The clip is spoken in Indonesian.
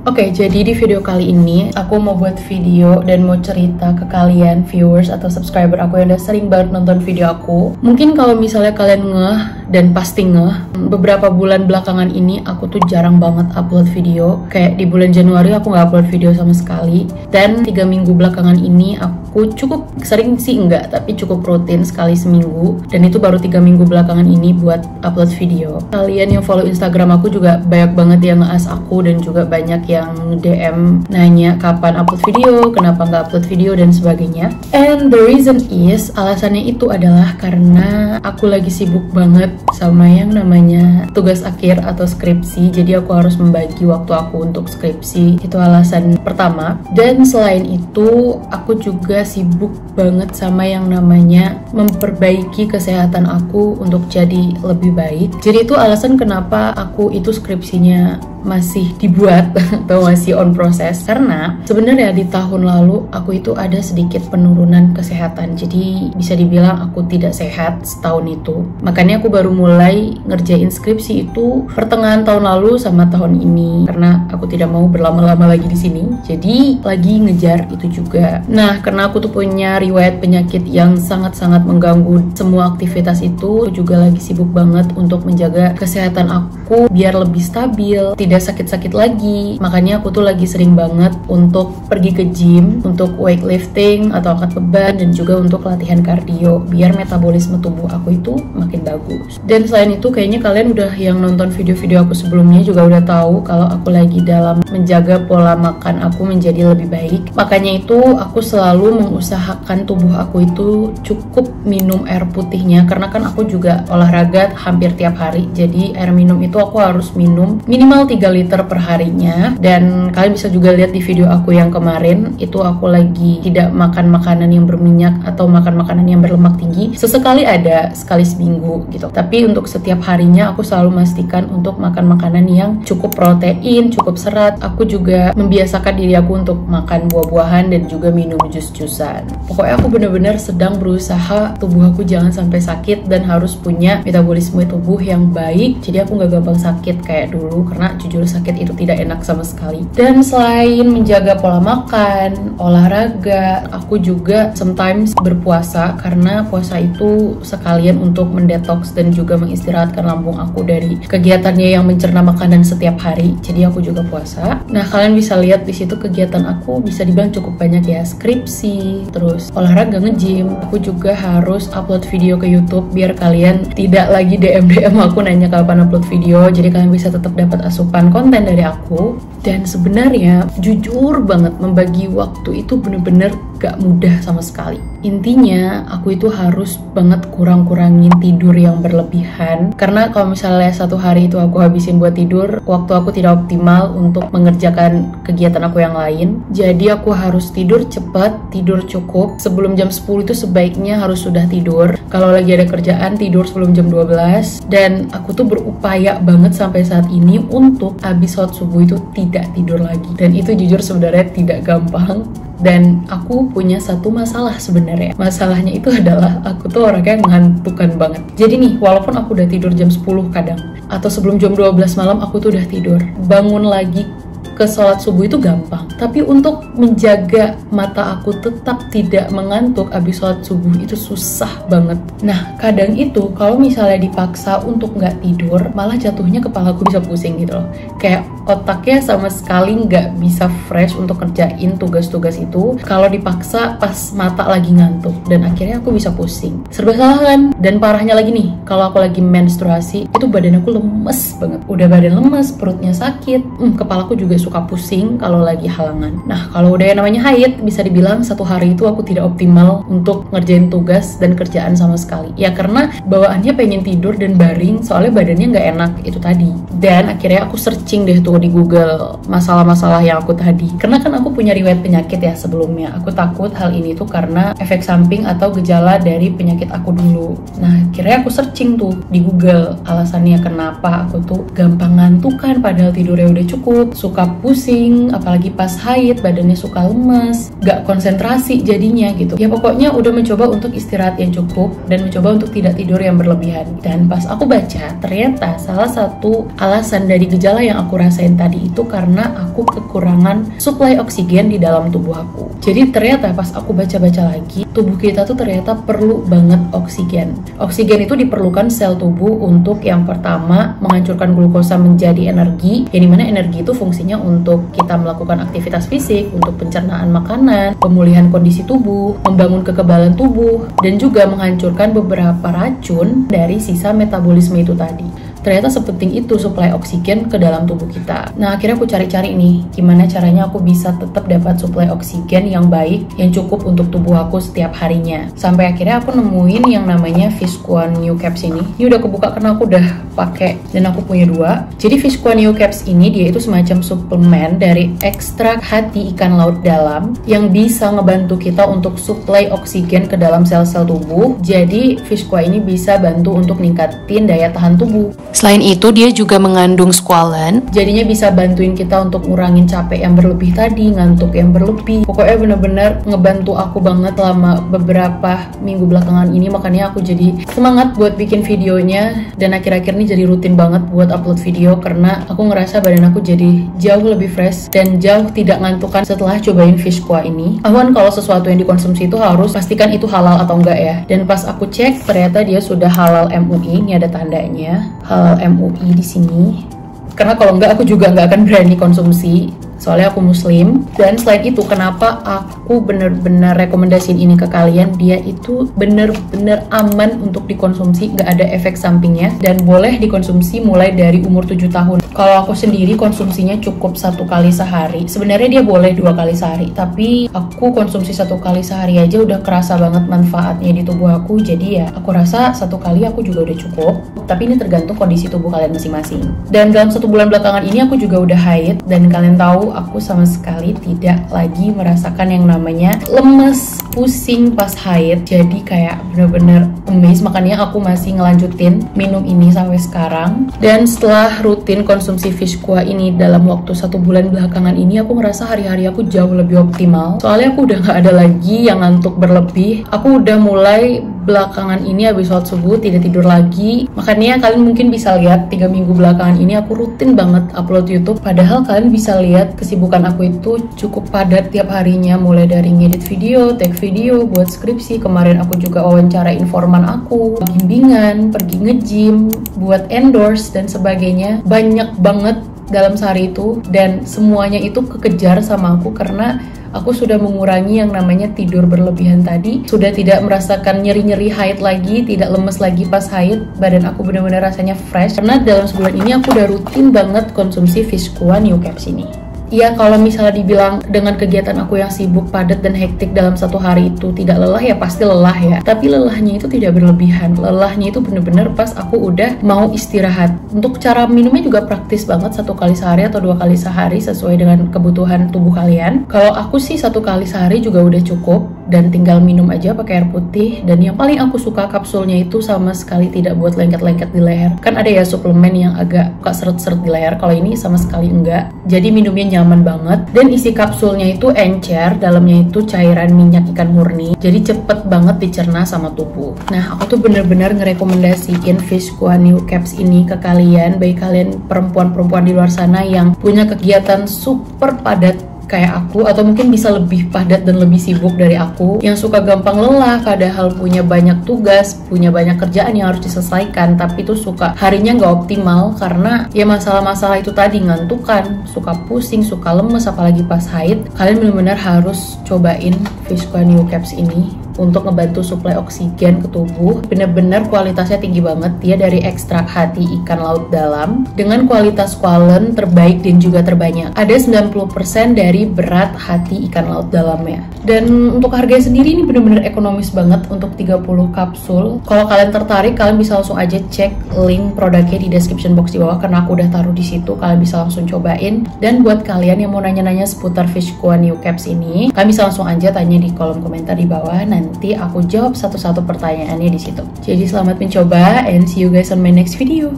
Oke, jadi di video kali ini aku mau buat video dan mau cerita ke kalian viewers atau subscriber aku yang udah sering banget nonton video aku. Mungkin kalau misalnya kalian ngeh dan pasti ngeh, beberapa bulan belakangan ini aku tuh jarang banget upload video. Kayak di bulan Januari aku nggak upload video sama sekali. Dan 3 minggu belakangan ini aku cukup sering sih enggak, tapi cukup rutin sekali seminggu. Dan itu baru 3 minggu belakangan ini buat upload video. Kalian yang follow Instagram aku juga banyak banget yang nge-ask aku dan juga banyak yang DM nanya kapan upload video, kenapa nggak upload video dan sebagainya. And the reason is, alasannya itu adalah karena aku lagi sibuk banget sama yang namanya tugas akhir atau skripsi. Jadi aku harus membagi waktu aku untuk skripsi. Itu alasan pertama. Dan selain itu, aku juga sibuk banget sama yang namanya memperbaiki kesehatan aku untuk jadi lebih baik. Jadi itu alasan kenapa aku itu skripsinya masih dibuat atau masih on proses, karena sebenarnya di tahun lalu aku itu ada sedikit penurunan kesehatan. Jadi bisa dibilang aku tidak sehat setahun itu. Makanya aku baru mulai ngerjain skripsi itu pertengahan tahun lalu sama tahun ini, karena aku tidak mau berlama-lama lagi di sini. Jadi lagi ngejar itu juga. Nah, karena aku tuh punya riwayat penyakit yang sangat-sangat mengganggu semua aktivitas itu, aku juga lagi sibuk banget untuk menjaga kesehatan aku biar lebih stabil, tidak sakit-sakit lagi. Makanya aku tuh lagi sering banget untuk pergi ke gym, untuk weightlifting atau angkat beban, dan juga untuk latihan kardio biar metabolisme tubuh aku itu makin bagus. Dan selain itu kayaknya kalian udah yang nonton video-video aku sebelumnya juga udah tahu kalau aku lagi dalam menjaga pola makan aku menjadi lebih baik. Makanya itu aku selalu mengusahakan tubuh aku itu cukup minum air putihnya, karena kan aku juga olahraga hampir tiap hari. Jadi air minum itu aku harus minum minimal 3 liter per harinya. Dan kalian bisa juga lihat di video aku yang kemarin, itu aku lagi tidak makan makanan yang berminyak atau makan makanan yang berlemak tinggi. Sesekali ada, sekali seminggu gitu. Tapi untuk setiap harinya aku selalu memastikan untuk makan makanan yang cukup protein, cukup serat. Aku juga membiasakan diri aku untuk makan buah-buahan dan juga minum jus-jusan. Pokoknya aku bener-bener sedang berusaha tubuh aku jangan sampai sakit dan harus punya metabolisme tubuh yang baik. Jadi aku nggak gampang sakit kayak dulu, karena jujur sakit itu tidak enak sama sekali. Dan selain menjaga pola makan, olahraga, aku juga sometimes berpuasa, karena puasa itu sekalian untuk mendetoks dan juga mengistirahatkan lambung aku dari kegiatannya yang mencerna makanan setiap hari. Jadi aku juga puasa. Nah, kalian bisa lihat di situ kegiatan aku bisa dibilang cukup banyak ya, skripsi, terus olahraga, nge-gym. Aku juga harus upload video ke YouTube biar kalian tidak lagi DM aku nanya kapan upload video. Jadi kalian bisa tetap dapat asupan konten dari aku. Dan sebenarnya jujur banget, membagi waktu itu bener-bener gak mudah sama sekali. Intinya aku itu harus banget kurang-kurangin tidur yang berlebihan, karena kalau misalnya satu hari itu aku habisin buat tidur, waktu aku tidak optimal untuk mengerjakan kegiatan aku yang lain. Jadi aku harus tidur cepat, tidur cukup. Sebelum jam 10 itu sebaiknya harus sudah tidur. Kalau lagi ada kerjaan, tidur sebelum jam 12. Dan aku tuh berupaya banget sampai saat ini untuk habis sholat subuh itu tidak tidur lagi. Dan itu jujur sebenarnya tidak gampang. Dan aku punya satu masalah sebenarnya. Masalahnya itu adalah aku tuh orangnya ngantukan banget. Jadi nih, walaupun aku udah tidur jam 10 kadang, atau sebelum jam 12 malam aku tuh udah tidur, bangun lagi ke sholat subuh itu gampang. Tapi untuk menjaga mata aku tetap tidak mengantuk abis sholat subuh itu susah banget. Nah, kadang itu kalau misalnya dipaksa untuk nggak tidur, malah jatuhnya kepala aku bisa pusing gitu loh. Kayak otaknya sama sekali nggak bisa fresh untuk kerjain tugas-tugas itu kalau dipaksa pas mata lagi ngantuk. Dan akhirnya aku bisa pusing. Serba salah kan? Dan parahnya lagi nih, kalau aku lagi menstruasi, itu badan aku lemes banget. Udah badan lemes, perutnya sakit, kepalaku juga suka pusing kalau lagi halangan. Nah, kalau udah yang namanya haid, bisa dibilang satu hari itu aku tidak optimal untuk ngerjain tugas dan kerjaan sama sekali. Ya karena bawaannya pengen tidur dan baring, soalnya badannya nggak enak itu tadi. Dan akhirnya aku searching deh tuh di Google masalah-masalah yang aku tadi. Karena kan aku punya riwayat penyakit ya sebelumnya. Aku takut hal ini tuh karena efek samping atau gejala dari penyakit aku dulu. Nah, akhirnya aku searching tuh di Google alasannya kenapa aku tuh gampang ngantuk kan padahal tidurnya udah cukup, suka suka pusing, apalagi pas haid, badannya suka lemes, gak konsentrasi jadinya gitu. Ya pokoknya udah mencoba untuk istirahat yang cukup dan mencoba untuk tidak tidur yang berlebihan. Dan pas aku baca, ternyata salah satu alasan dari gejala yang aku rasain tadi itu karena aku kekurangan suplai oksigen di dalam tubuh aku. Jadi ternyata pas aku baca-baca lagi, tubuh kita tuh ternyata perlu banget oksigen. Oksigen itu diperlukan sel tubuh untuk yang pertama menghancurkan glukosa menjadi energi, yang dimana energi itu fungsinya untuk kita melakukan aktivitas fisik, untuk pencernaan makanan, pemulihan kondisi tubuh, membangun kekebalan tubuh, dan juga menghancurkan beberapa racun dari sisa metabolisme itu tadi. Ternyata sepenting itu suplai oksigen ke dalam tubuh kita. Nah, akhirnya aku cari-cari nih, gimana caranya aku bisa tetap dapat suplai oksigen yang baik, yang cukup untuk tubuh aku setiap harinya. Sampai akhirnya aku nemuin yang namanya Fish1 New Caps ini. Ini udah kebuka karena aku udah pakai dan aku punya 2. Jadi Fish1 New Caps ini dia itu semacam suplemen dari ekstrak hati ikan laut dalam yang bisa ngebantu kita untuk suplai oksigen ke dalam sel-sel tubuh. Jadi Fish1 ini bisa bantu untuk ningkatin daya tahan tubuh. Selain itu, dia juga mengandung squalane, jadinya bisa bantuin kita untuk ngurangin capek yang berlebih tadi, ngantuk yang berlebih. Pokoknya bener-bener ngebantu aku banget selama beberapa minggu belakangan ini, makanya aku jadi semangat buat bikin videonya, dan akhir-akhir ini jadi rutin banget buat upload video, karena aku ngerasa badan aku jadi jauh lebih fresh, dan jauh tidak ngantukan setelah cobain Fish1 ini. Awan kalau sesuatu yang dikonsumsi itu harus pastikan itu halal atau enggak ya, dan pas aku cek, ternyata dia sudah halal MUI, ini ada tandanya, halal MUI di sini. Karena kalau enggak aku juga nggak akan berani konsumsi, soalnya aku muslim. Dan selain itu, kenapa aku bener-bener rekomendasiin ini ke kalian, dia itu bener-bener aman untuk dikonsumsi, nggak ada efek sampingnya, dan boleh dikonsumsi mulai dari umur 7 tahun. Kalau aku sendiri konsumsinya cukup 1 kali sehari. Sebenarnya dia boleh 2 kali sehari, tapi aku konsumsi 1 kali sehari aja udah kerasa banget manfaatnya di tubuh aku. Jadi ya aku rasa 1 kali aku juga udah cukup, tapi ini tergantung kondisi tubuh kalian masing-masing. Dan dalam 1 bulan belakangan ini aku juga udah haid, dan kalian tahu aku sama sekali tidak lagi merasakan yang namanya lemes, pusing pas haid. Jadi kayak bener-bener amazed, makanya aku masih ngelanjutin minum ini sampai sekarang. Dan setelah rutin konsumsi Fish1 ini dalam waktu 1 bulan belakangan ini, aku ngerasa hari-hari aku jauh lebih optimal. Soalnya aku udah gak ada lagi yang ngantuk berlebih. Aku udah mulai belakangan ini habis sholat subuh tidak tidur lagi. Makanya kalian mungkin bisa lihat 3 minggu belakangan ini aku rutin banget upload YouTube. Padahal kalian bisa lihat kesibukan aku itu cukup padat tiap harinya, mulai dari ngedit video, take video, buat skripsi. Kemarin aku juga wawancara informan aku, bimbingan, pergi nge-gym, buat endorse dan sebagainya. Banyak banget dalam sehari itu, dan semuanya itu kekejar sama aku karena aku sudah mengurangi yang namanya tidur berlebihan tadi, sudah tidak merasakan nyeri-nyeri haid lagi, tidak lemes lagi pas haid, badan aku benar-benar rasanya fresh. Karena dalam sebulan ini aku udah rutin banget konsumsi Fish1 New Caps ini. Ya kalau misalnya dibilang dengan kegiatan aku yang sibuk, padat, dan hektik dalam 1 hari itu tidak lelah, ya pasti lelah ya. Tapi lelahnya itu tidak berlebihan. Lelahnya itu bener-bener pas aku udah mau istirahat. Untuk cara minumnya juga praktis banget, 1 kali sehari atau 2 kali sehari sesuai dengan kebutuhan tubuh kalian. Kalau aku sih 1 kali sehari juga udah cukup, dan tinggal minum aja pakai air putih. Dan yang paling aku suka kapsulnya itu sama sekali tidak buat lengket-lengket di leher. Kan ada ya suplemen yang agak seret-seret di leher, kalau ini sama sekali enggak. Jadi minumnya nyaman banget, dan isi kapsulnya itu encer, dalamnya itu cairan minyak ikan murni, jadi cepet banget dicerna sama tubuh. Nah, aku tuh bener-bener ngerekomendasiin Fish1 New Caps ini ke kalian, baik kalian perempuan-perempuan di luar sana yang punya kegiatan super padat kayak aku, atau mungkin bisa lebih padat dan lebih sibuk dari aku, yang suka gampang lelah padahal punya banyak tugas, punya banyak kerjaan yang harus diselesaikan, tapi tuh suka harinya nggak optimal karena ya masalah-masalah itu tadi, ngantukan, suka pusing, suka lemes, apalagi pas haid. Kalian benar-benar harus cobain Fish1 New Caps ini untuk ngebantu suplai oksigen ke tubuh. Bener-bener kualitasnya tinggi banget, dia dari ekstrak hati ikan laut dalam dengan kualitas squalane terbaik dan juga terbanyak. Ada 90% dari berat hati ikan laut dalamnya. Dan untuk harganya sendiri ini bener-bener ekonomis banget untuk 30 kapsul. Kalau kalian tertarik, kalian bisa langsung aja cek link produknya di description box di bawah, karena aku udah taruh di situ. Kalian bisa langsung cobain. Dan buat kalian yang mau nanya-nanya seputar Fish1 New Caps ini, kalian bisa langsung aja tanya di kolom komentar di bawah. Nanti aku jawab satu-satu pertanyaannya di situ. Jadi selamat mencoba, and see you guys on my next video.